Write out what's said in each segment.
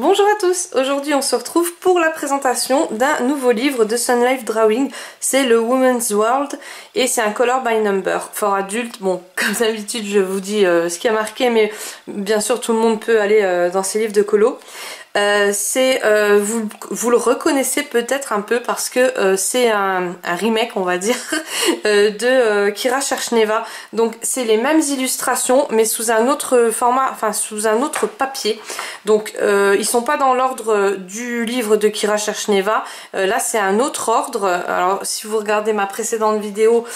Bonjour à tous, aujourd'hui on se retrouve pour la présentation d'un nouveau livre de Sun Life Drawing, c'est le Woman's World et c'est un color by number, for adulte. Bon, comme d'habitude je vous dis ce qui a marqué, mais bien sûr tout le monde peut aller dans ces livres de colo. Vous le reconnaissez peut-être un peu parce que c'est un remake, on va dire, de Kira Cherchneva. Donc c'est les mêmes illustrations mais sous un autre format, enfin sous un autre papier. Donc ils sont pas dans l'ordre du livre de Kira Cherchneva. Là c'est un autre ordre. Alors si vous regardez ma précédente vidéo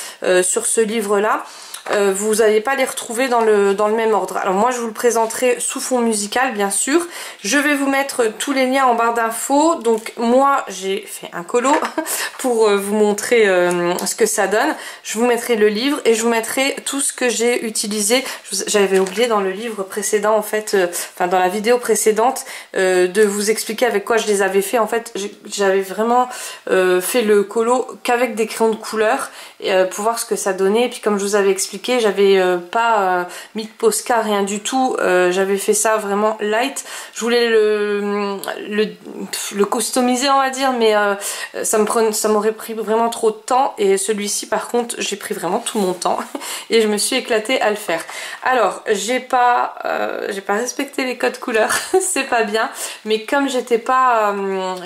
sur ce livre là, vous n'allez pas les retrouver dans le même ordre. Alors moi je vous le présenterai sous fond musical bien sûr. Je vais vous mettre tous les liens en barre d'infos. Donc moi j'ai fait un colo pour vous montrer ce que ça donne. Je vous mettrai le livre et je vous mettrai tout ce que j'ai utilisé. J'avais oublié dans le livre précédent en fait, enfin dans la vidéo précédente, de vous expliquer avec quoi je les avais fait. En fait j'avais vraiment fait le colo qu'avec des crayons de couleur pour voir ce que ça donnait. Et puis comme je vous avais expliqué, j'avais pas mis de Posca, rien du tout. J'avais fait ça vraiment light. Je voulais le customiser on va dire, mais ça m'aurait pris vraiment trop de temps. Et celui-ci par contre j'ai pris vraiment tout mon temps et je me suis éclatée à le faire. Alors j'ai pas respecté les codes couleurs c'est pas bien, mais comme j'étais pas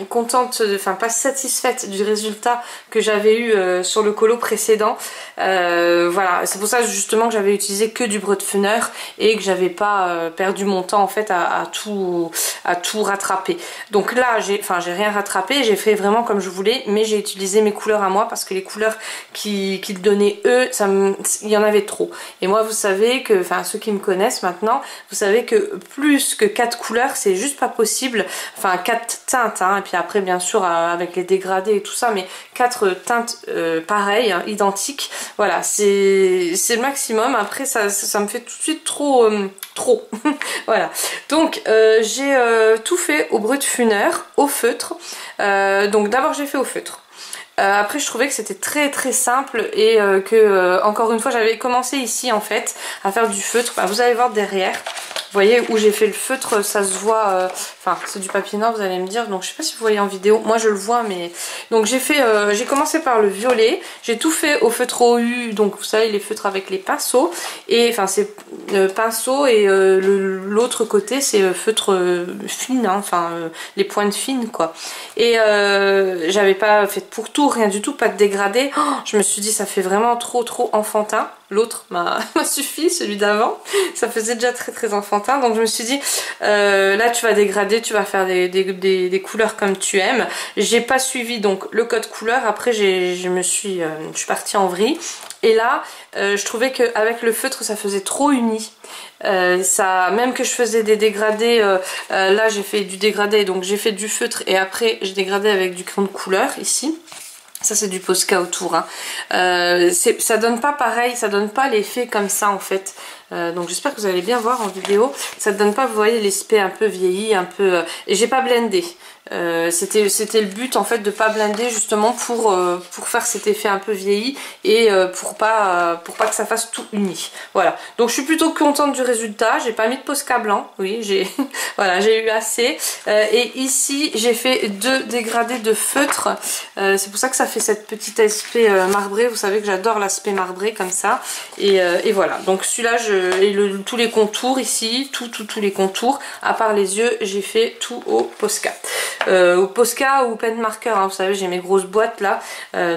contente, enfin pas satisfaite du résultat que j'avais eu sur le colo précédent, voilà, c'est pour ça justement que j'avais utilisé que du Brutfuner et que j'avais pas perdu mon temps en fait à tout rattraper. Donc là j'ai rien rattrapé, j'ai fait vraiment comme je voulais, mais j'ai utilisé mes couleurs à moi parce que les couleurs qu'ils donnaient eux, il y en avait trop. Et moi vous savez que, enfin ceux qui me connaissent maintenant, vous savez que plus que 4 couleurs c'est juste pas possible, enfin 4 teintes hein, et puis après bien sûr avec les dégradés et tout ça, mais 4 teintes pareilles, hein, identiques, voilà, c'est le maximum. Après ça me fait tout de suite trop voilà, donc j'ai tout fait au Brutfuner, au feutre. Donc d'abord j'ai fait au feutre. Après je trouvais que c'était très simple et que encore une fois j'avais commencé ici en fait à faire du feutre. Bah, vous allez voir derrière, vous voyez où j'ai fait le feutre, ça se voit, enfin c'est du papier noir vous allez me dire, donc je sais pas si vous voyez en vidéo, moi je le vois, mais donc j'ai commencé par le violet, j'ai tout fait au feutre OU, donc vous savez les feutres avec les pinceaux, et enfin c'est pinceau et l'autre côté c'est feutre fine, hein, enfin les pointes fines quoi. Et j'avais pas fait de pourtour, rien du tout, pas de dégradé. Oh, je me suis dit ça fait vraiment trop enfantin. L'autre m'a suffi, celui d'avant, ça faisait déjà très enfantin, donc je me suis dit là tu vas dégrader, tu vas faire des couleurs comme tu aimes. J'ai pas suivi donc le code couleur, après je suis partie en vrille, et là je trouvais qu'avec le feutre ça faisait trop uni. Même que je faisais des dégradés, là j'ai fait du dégradé, donc j'ai fait du feutre et après j'ai dégradé avec du crayon de couleur ici. Ça c'est du Posca autour, hein. Ça donne pas pareil, ça donne pas l'effet comme ça en fait. Donc j'espère que vous allez bien voir en vidéo. Ça donne pas, vous voyez, l'aspect un peu vieilli, un peu... Et j'ai pas blendé. C'était le but en fait de pas blender justement pour faire cet effet un peu vieilli et pour pas que ça fasse tout uni. Voilà, donc je suis plutôt contente du résultat. J'ai pas mis de Posca blanc, oui j'ai voilà, j'ai eu assez, et ici j'ai fait 2 dégradés de feutre, c'est pour ça que ça fait cette petite aspect marbré. Vous savez que j'adore l'aspect marbré comme ça, et voilà, donc celui-là tous les contours ici, tous les contours à part les yeux, j'ai fait tout au Posca. Au Posca ou pen marker, hein, vous savez j'ai mes grosses boîtes là,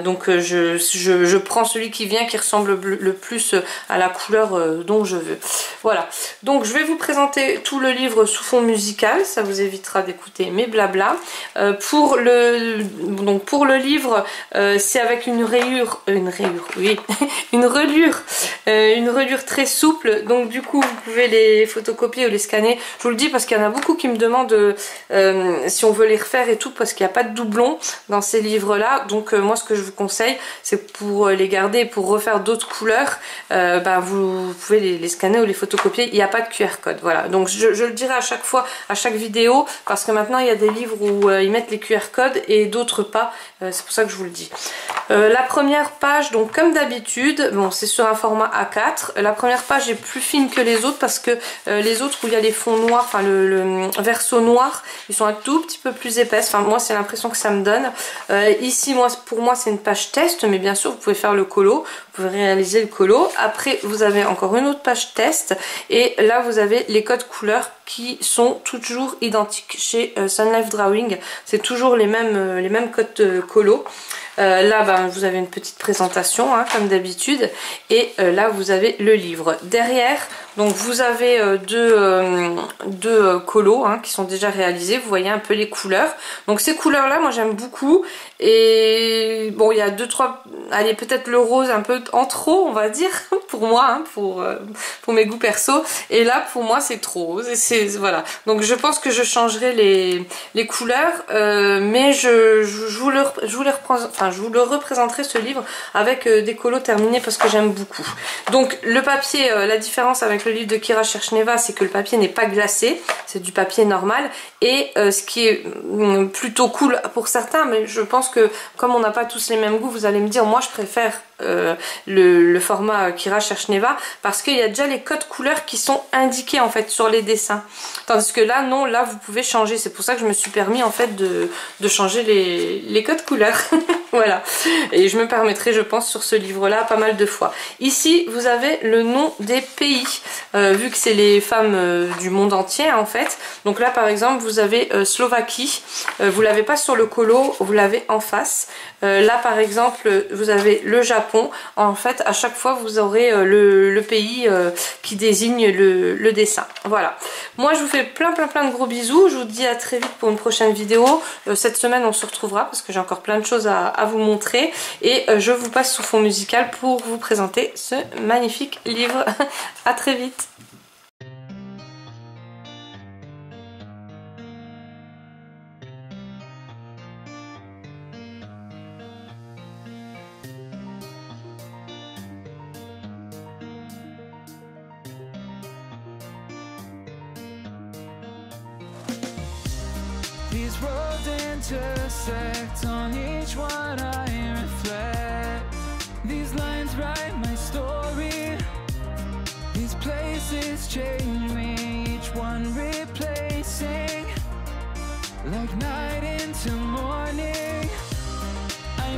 donc je prends celui qui vient, qui ressemble le plus à la couleur dont je veux. Voilà, donc je vais vous présenter tout le livre sous fond musical, ça vous évitera d'écouter mes blabla. Pour le livre, c'est avec une reliure très souple, donc du coup vous pouvez les photocopier ou les scanner. Je vous le dis parce qu'il y en a beaucoup qui me demandent si on veut les refaire et tout, parce qu'il n'y a pas de doublon dans ces livres là. Donc moi ce que je vous conseille, c'est pour les garder et pour refaire d'autres couleurs, vous pouvez les scanner ou les photocopier. Il n'y a pas de QR code, voilà. Donc je le dirai à chaque fois, à chaque vidéo, parce que maintenant il y a des livres où ils mettent les QR codes et d'autres pas, c'est pour ça que je vous le dis. La première page, donc comme d'habitude, bon c'est sur un format A4. La première page est plus fine que les autres parce que les autres où il y a les fonds noirs, enfin le verso noir, ils sont un tout petit peu plus épaisses. Enfin moi c'est l'impression que ça me donne. Ici pour moi c'est une page test, mais bien sûr vous pouvez faire le colo, vous pouvez réaliser le colo. Après vous avez encore une autre page test et là vous avez les codes couleurs qui sont toujours identiques chez Sun Life Drawing. C'est toujours les mêmes codes colo. Là ben, vous avez une petite présentation hein, comme d'habitude et là vous avez le livre. Derrière donc vous avez deux colos hein, qui sont déjà réalisés, vous voyez un peu les couleurs. Donc ces couleurs là moi j'aime beaucoup et bon il y a 2-3, allez peut-être le rose un peu en trop on va dire pour moi, hein, pour mes goûts perso, et là pour moi c'est trop rose et voilà. Donc je pense que je changerai les couleurs mais je vous le représenterai ce livre avec des colos terminés parce que j'aime beaucoup. Donc le papier, la différence avec le livre de Kira Cherchneva, c'est que le papier n'est pas glacé, c'est du papier normal et ce qui est plutôt cool pour certains, mais je pense que comme on n'a pas tous les mêmes goûts, vous allez me dire moi je préfère le format Kira Cherchneva parce qu'il y a déjà les codes couleurs qui sont indiqués en fait sur les dessins, tandis que là non, là vous pouvez changer. C'est pour ça que je me suis permis en fait de changer les codes couleurs. Voilà, et je me permettrai je pense sur ce livre là pas mal de fois. Ici vous avez le nom des pays, vu que c'est les femmes du monde entier en fait. Donc là par exemple vous avez Slovaquie, vous l'avez pas sur le colo, vous l'avez en face. Là par exemple vous avez le Japon. En fait à chaque fois vous aurez le pays qui désigne le dessin. Voilà, moi je vous fais plein de gros bisous, je vous dis à très vite pour une prochaine vidéo. Cette semaine on se retrouvera parce que j'ai encore plein de choses à vous montrer et je vous passe sous fond musical pour vous présenter ce magnifique livre. À très vite. These roads intersect, on each one I reflect. These lines write my story. These places change me, each one replacing. Like night into morning, I